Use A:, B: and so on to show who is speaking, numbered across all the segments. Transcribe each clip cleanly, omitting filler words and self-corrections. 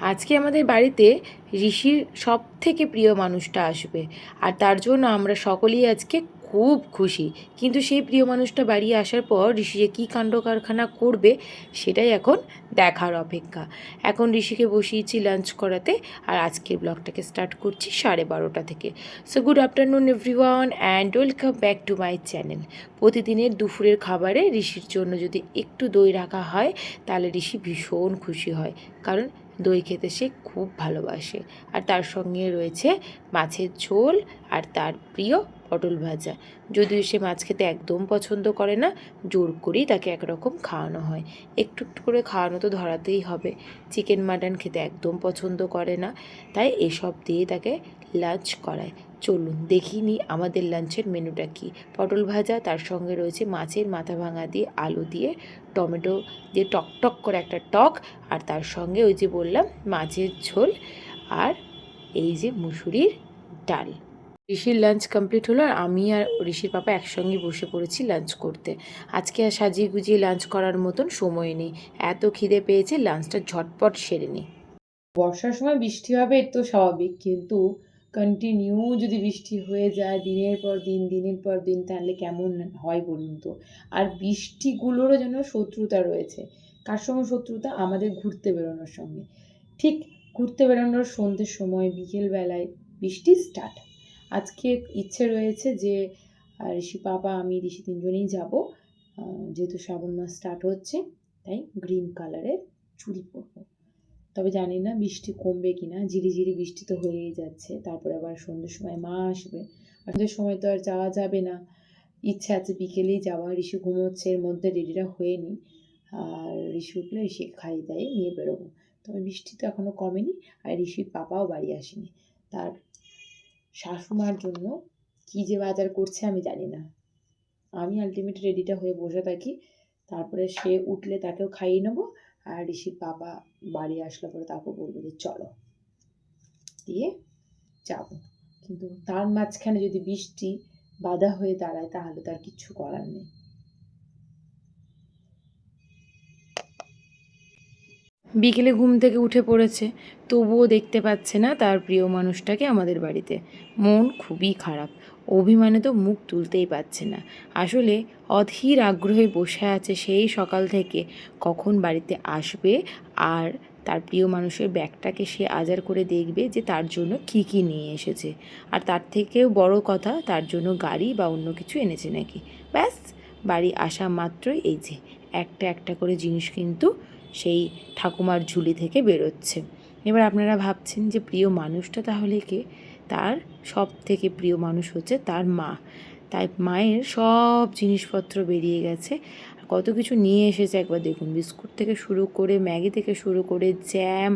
A: আজকে আমাদের বাড়িতে ঋষির সবথেকে প্রিয় মানুষটা আসবে, আর তার জন্য আমরা সকলেই আজকে খুব খুশি। কিন্তু সেই প্রিয় মানুষটা বাড়ি আসার পর ঋষি যে কী কাণ্ড কারখানা করবে সেটাই এখন দেখার অপেক্ষা। এখন ঋষিকে বসিয়েছি লাঞ্চ করাতে, আর আজকের ব্লগটাকে স্টার্ট করছি 12:30 থেকে। So good afternoon everyone and welcome back to my channel. প্রতিদিনের দুপুরের খাবারে ঋষির জন্য যদি একটু দই রাখা হয় তাহলে ঋষি ভীষণ খুশি হয়, কারণ দই খেতে সে খুব ভালোবাসে। আর তার সঙ্গে রয়েছে মাছের ঝোল আর তার প্রিয় পটল ভাজা। যদিও সে মাছ খেতে একদম পছন্দ করে না, জোর করেই তাকে একরকম খাওয়ানো হয়। একটু একটু করে খাওয়ানো তো ধরাতেই হবে। চিকেন মাটন খেতে একদম পছন্দ করে না, তাই এসব দিয়ে তাকে লাঞ্চ করায়। চলুন দেখিয়ে নিই আমাদের লাঞ্চের মেনুটা কী। পটল ভাজা, তার সঙ্গে রয়েছে মাছের মাথা ভাঙা দিয়ে আলু দিয়ে টমেটো দিয়ে টকটক করে একটা টক, আর তার সঙ্গে ওই যে বললাম মাছের ঝোল, আর এই যে মুসুরির ডাল। ঋষির লাঞ্চ কমপ্লিট হলো, আর আমি আর ঋষির পাপা একসঙ্গে বসে পড়েছি লাঞ্চ করতে। আজকে আর সাজিয়ে গুজিয়ে লাঞ্চ করার মতন সময় নেই, এত খিদে পেয়েছে লাঞ্চটা ঝটপট সেরে নিই। বর্ষার সময় বৃষ্টি হবে এর তো স্বাভাবিক, কিন্তু কন্টিনিউ যদি বৃষ্টি হয়ে যায় দিনের পর দিন তাহলে কেমন হয় বলুন তো। আর বৃষ্টিগুলোরও যেন শত্রুতা রয়েছে। কার সঙ্গে শত্রুতা? আমাদের ঘুরতে বেরোনোর সঙ্গে। ঠিক ঘুরতে বেরোনোর সন্ধ্যের সময় বিকেলবেলায় বৃষ্টি স্টার্ট। আজকে ইচ্ছে রয়েছে যে ঋষি পাপা আমি ঋষি তিনজনেই যাব, যেহেতু শ্রাবণ মাস স্টার্ট হচ্ছে, তাই গ্রিন কালারের চুড়ি পরবো। তবে জানি না বৃষ্টি কমবে কিনা, ঝিরিঝিরি বৃষ্টি তো হয়েই যাচ্ছে। তারপরে আবার সন্ধ্যের সময় মা আসবে, আর সন্ধ্যের সময় তো আর যাওয়া যাবে না। ইচ্ছে আছে বিকেলেই যাওয়া। ঋষি ঘুমোচ্ছে, এর মধ্যে রেডিটা হয়ে নিই, আর ঋষি উঠলে ঋষিকে খাইয়ে দাইয়ে নিয়ে বেরোবো। তবে বৃষ্টি তো এখনও কমেনি, আর ঋষির পাপাও বাড়ি আসেনি। তার শাশুমার জন্য কী যে বাজার করছে আমি জানি না। আমি আলটিমেট রেডিটা হয়ে বসে থাকি, তারপরে সে উঠলে তাকেও খাইয়ে নেবো, আর ঋষির বাবা বাড়ি আসলে পরে তাকে বলবো যে চলো, দিয়ে যাবো। কিন্তু তার মাঝখানে যদি বৃষ্টি বাধা হয়ে দাঁড়ায় তাহলে তার কিচ্ছু করার নেই। বিকেলে ঘুম থেকে উঠে পড়েছে, তবুও দেখতে পাচ্ছে না তার প্রিয় মানুষটাকে আমাদের বাড়িতে। মন খুবই খারাপ, অভিমানে তো মুখ তুলতেই পারছে না। আসলে অধীর আগ্রহে বসে আছে সেই সকাল থেকে কখন বাড়িতে আসবে, আর তার প্রিয় মানুষের ব্যাগটাকে সে আজার করে দেখবে যে তার জন্য কি কি নিয়ে এসেছে। আর তার থেকেও বড় কথা, তার জন্য গাড়ি বা অন্য কিছু এনেছে নাকি। ব্যাস, বাড়ি আসা মাত্রই এই যে একটা একটা করে জিনিস কিন্তু সেই ঠাকুমার ঝুলি থেকে বেরোচ্ছে। এবার আপনারা ভাবছেন যে প্রিয় মানুষটা তাহলে কে? তার সব থেকে প্রিয় মানুষ হচ্ছে তার মা। তাই মায়ের সব জিনিসপত্র বেরিয়ে গেছে, কত কিছু নিয়ে এসেছে একবার দেখুন। বিস্কুট থেকে শুরু করে ম্যাগি থেকে শুরু করে জ্যাম,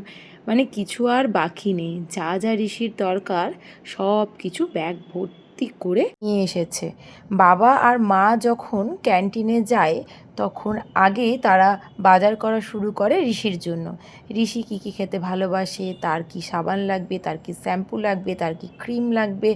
A: মানে কিছু আর বাকি নেই। যা যা ঋষির দরকার সব কিছু ব্যাগ ভর্তি করে নিয়ে এসেছে। বাবা আর মা যখন ক্যান্টিনে যায় তখন আগেই তারা বাজার করা শুরু করে ঋষির জন্য। ঋষি কী কী খেতে ভালোবাসে, তার কি সাবান লাগবে, তার কি শ্যাম্পু লাগবে, তার কি ক্রিম লাগবে,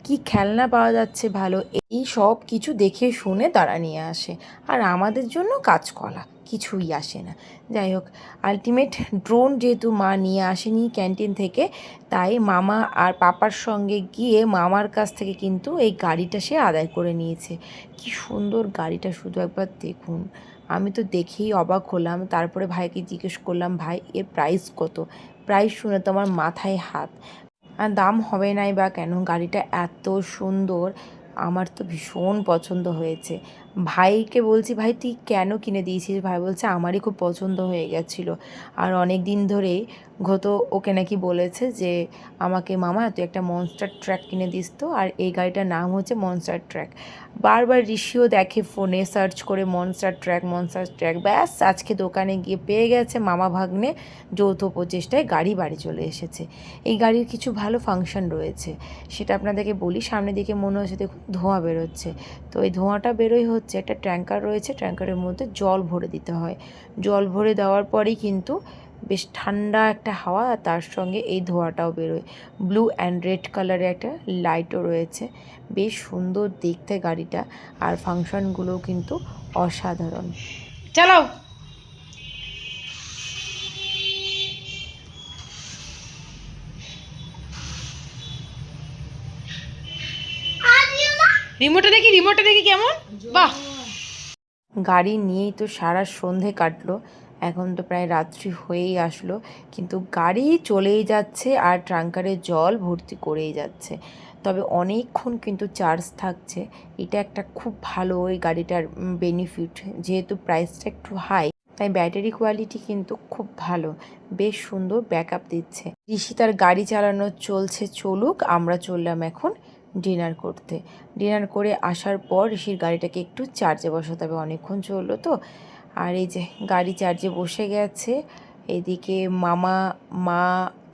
A: কি খেলনা পাওয়া যাচ্ছে ভালো, এই সব কিছু দেখে শুনে তারা নিয়ে আসে। আর আমাদের জন্য কাঁচকলা কিছুই আসে না। যাই হোক, আলটিমেট ড্রোন যেহেতু মা নিয়ে আসেনি ক্যান্টিন থেকে, তাই মামা আর পাপার সঙ্গে গিয়ে মামার কাছ থেকে কিন্তু এই গাড়িটা সে আদায় করে নিয়েছে। কি সুন্দর গাড়িটা, শুধু একবার দেখুন। আমি তো দেখেই অবাক হলাম। তারপরে ভাইকে জিজ্ঞেস করলাম, ভাই এর প্রাইস কত? প্রাইস শুনে তো আমার মাথায় হাত। আর দাম হবে নাই বা কেন, গাড়িটা এত সুন্দর, আমার তো ভীষণ পছন্দ হয়েছে। ভাইকে বলছি, ভাই তুই কেন কিনে দিয়েছিস? ভাই বলছে আমারই খুব পছন্দ হয়ে গেছিলো। আর অনেক দিন ধরেই তো ওকে নাকি বলেছে যে আমাকে মামা তুই একটা মনস্টার ট্র্যাক কিনে দিস তো, আর এই গাড়িটার নাম হচ্ছে মনস্টার ট্র্যাক। বারবার ঋষিও দেখে ফোনে সার্চ করে মনস্টার ট্র্যাক। ব্যাস আজকে দোকানে গিয়ে পেয়ে গেছে, মামা ভাগ্নে যৌথ প্রচেষ্টায় গাড়ি বাড়ি চলে এসেছে। এই গাড়ির কিছু ভালো ফাংশন রয়েছে, সেটা আপনাদেরকে বলি। সামনের দিকে মনে হচ্ছে দেখুন ধোঁয়া বেরোচ্ছে, তো এই ধোঁয়াটা বেরোই হচ্ছে একটা ট্যাঙ্কার রয়েছে, ট্যাঙ্কারের মধ্যে জল ভরে দিতে হয়। জল ভরে দেওয়ার পরেই কিন্তু বেশ ঠান্ডা একটা হাওয়া, আর তার সঙ্গে এই ধোঁয়াটাও বেরোয়। ব্লু অ্যান্ড রেড কালারের একটা লাইটও রয়েছে। বেশ সুন্দর দেখতে গাড়িটা, আর ফাংশনগুলোও কিন্তু অসাধারণ। চালাও। রিমোটটা দেখি কেমন, বাহ। গাড়ি নিয়েই তো সারা সন্ধে কাটলো, এখন তো প্রায় রাত্রি হয়েই আসলো, কিন্তু গাড়ি চলেই যাচ্ছে আর ট্রাঙ্কারে জল ভর্তি করেই যাচ্ছে। তবে অনেকক্ষণ কিন্তু চার্জ থাকছে, এটা একটা খুব ভালো ওই গাড়িটার বেনিফিট। যেহেতু প্রাইসটা একটু হাই, তাই ব্যাটারি কোয়ালিটি কিন্তু খুব ভালো, বেশ সুন্দর ব্যাকআপ দিচ্ছে। ঋষি তার গাড়ি চালানো চলছে, চলুক, আমরা চললাম এখন ডিনার করতে। ডিনার করে আসার পর ঋষির গাড়িটাকে একটু চার্জে বসাতে হবে, অনেকক্ষণ চললো তো। আর এই যে গাড়ি চার্জে বসে গেছে, এদিকে মামা, মা,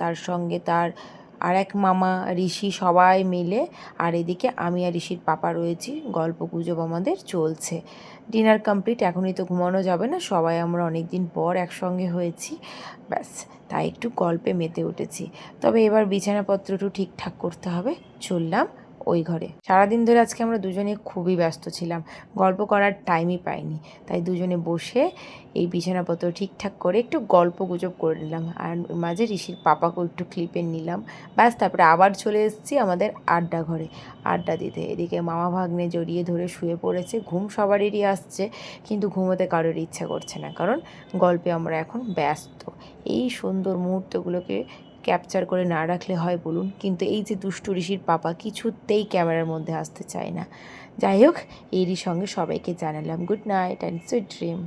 A: তার সঙ্গে তার আর এক মামা, ঋষি, সবাই মিলে, আর এদিকে আমি আর ঋষির পাপা রয়েছি, গল্প গুজব আমাদের চলছে। ডিনার কমপ্লিট, এখনই তো ঘুমানো যাবে না, সবাই আমরা অনেক দিন পর একসঙ্গে হয়েছি, ব্যাস তাই একটু গল্পে মেতে উঠেছি। তবে এবার বিছানাপত্র একটু ঠিকঠাক করতে হবে, চললাম ওই ঘরে। সারাদিন ধরে আজকে আমরা দুজনে খুবই ব্যস্ত ছিলাম, গল্প করার টাইমই পাইনি, তাই দুজনে বসে এই বিছানাপত্র ঠিকঠাক করে একটু গল্প গুজব করে নিলাম, আর মাঝে ঋষির পাপাকেও একটু ক্লিপে নিলাম, ব্যাস তারপরে আবার চলে এসেছি আমাদের আড্ডা ঘরে আড্ডা দিতে। এদিকে মামা ভাগ্নে জড়িয়ে ধরে শুয়ে পড়েছে, ঘুম সবারই আসছে, কিন্তু ঘুমোতে কারোর ইচ্ছা করছে না, কারণ গল্পে আমরা এখন ব্যস্ত। এই সুন্দর মুহূর্তগুলোকে ক্যাপচার করে না রাখলে হয় বলুন? কিন্তু এই যে দুষ্টু ঋষির পাপা কিছুতেই ক্যামেরার মধ্যে আসতে চায় না। যাই হোক, এরই সঙ্গে সবাইকে জানালাম good night and sweet dream.